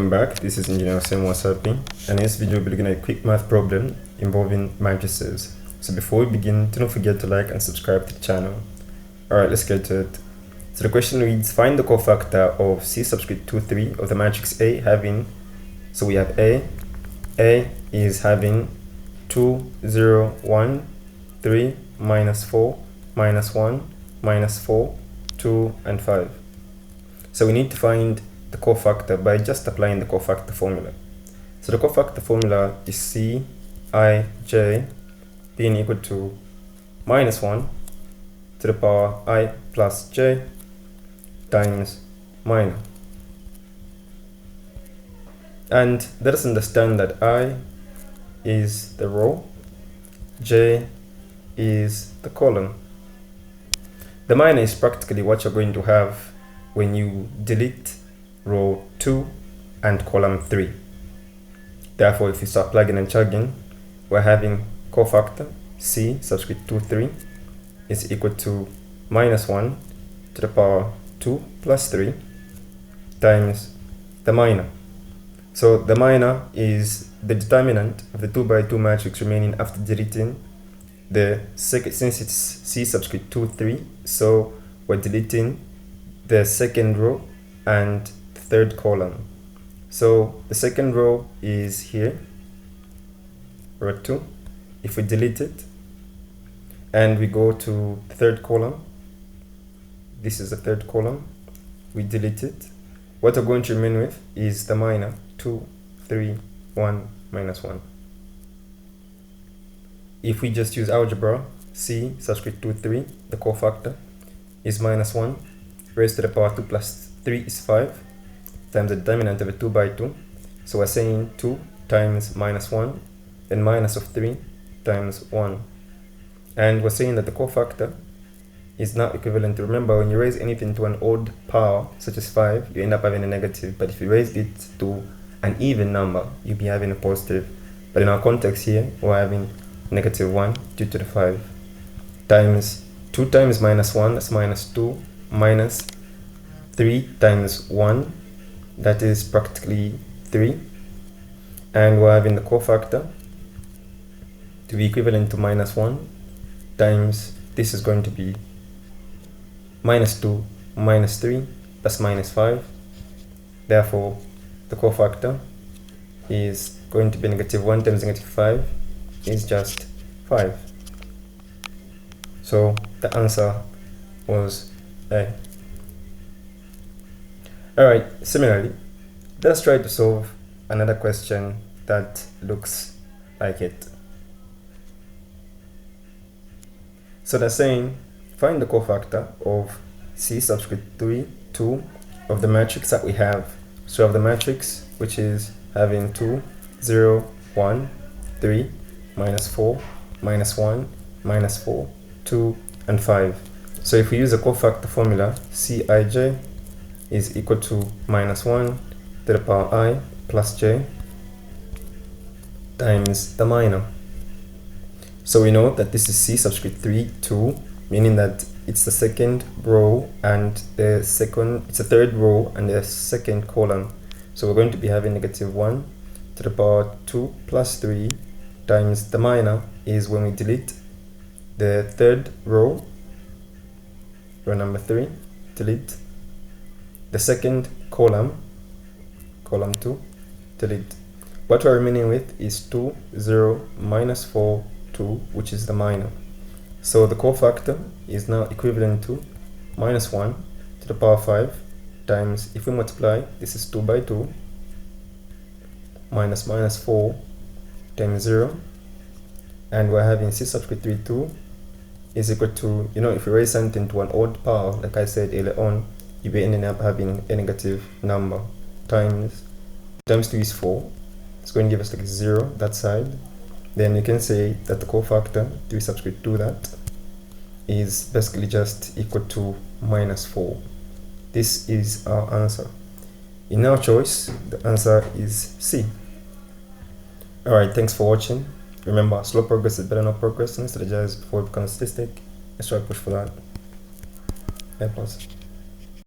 Welcome back. This is Engineer Sam Wasapi, and in this video we'll be looking at a quick math problem involving matrices. So before we begin, do not forget to like and subscribe to the channel. Alright, let's get to it. So the question reads, find the cofactor of C subscript 2, 3 of the matrix A having, so we have A is having 2, 0, 1, 3, minus 4, minus 1, minus 4, 2, and 5. So we need to find the cofactor by just applying the cofactor formula. So the cofactor formula is Cij being equal to minus 1 to the power I plus j times minor. And let us understand that I is the row, j is the column. The minor is practically what you're going to have when you delete row 2 and column 3. Therefore, if you start plugging and chugging, we're having cofactor C subscript 2, 3 is equal to minus 1 to the power 2 plus 3 times the minor. So the minor is the determinant of the 2 by 2 matrix remaining after deleting the second, since it's C subscript 2, 3, so we're deleting the second row and third column. So the second row is here, row 2. If we delete it and we go to the third column, this is the third column, we delete it, what we're going to remain with is the minor 2, 3, 1, minus 1. If we just use algebra, C subscript 2, 3, the cofactor is minus 1 raised to the power 2 plus 3 is 5 times the determinant of a 2 by 2. So we're saying 2 times minus 1, then minus of 3 times 1. And we're saying that the cofactor is now equivalent to, remember, when you raise anything to an odd power, such as 5, you end up having a negative. But if you raise it to an even number, you'll be having a positive. But in our context here, we're having negative 1 due to the 5 times 2 times minus 1, that's minus 2, minus 3 times 1, that is practically 3, and we're having the cofactor to be equivalent to minus 1 times, this is going to be minus 2 minus 3, that's minus 5. Therefore the cofactor is going to be negative 1 times negative 5 is just 5. So the answer was A. Alright, similarly, let's try to solve another question that looks like it. So they're saying, find the cofactor of C subscript 3, 2 of the matrix that we have. So of the matrix, which is having 2, 0, 1, 3, minus 4, minus 1, minus 4, 2, and 5. So if we use the cofactor formula, Cij is equal to minus 1 to the power I plus j times the minor. So we know that this is C subscript 3, 2, meaning that it's the second row and the second, it's the third row and the second column. So we're going to be having negative 1 to the power 2 plus 3 times the minor is when we delete the third row, row number 3, delete the second column, column 2, delete. What we're remaining with is 2, 0, minus 4, 2, which is the minor. So the cofactor is now equivalent to minus 1 to the power 5 times, if we multiply, this is 2 by 2, minus minus 4 times 0, and we're having C subscript 3, 2 is equal to, you know, if we raise something to an odd power, like I said earlier on, you'll be ending up having a negative number, times 2 is 4, it's going to give us like 0 that side. Then you can say that the cofactor 3 subscript 2 that is basically just equal to minus 4. This is our answer. In our choice, the answer is C. Alright, thanks for watching. Remember, slow progress is better than no progress. Let's strategize before it becomes statistic. Let's try to push for that. A plus.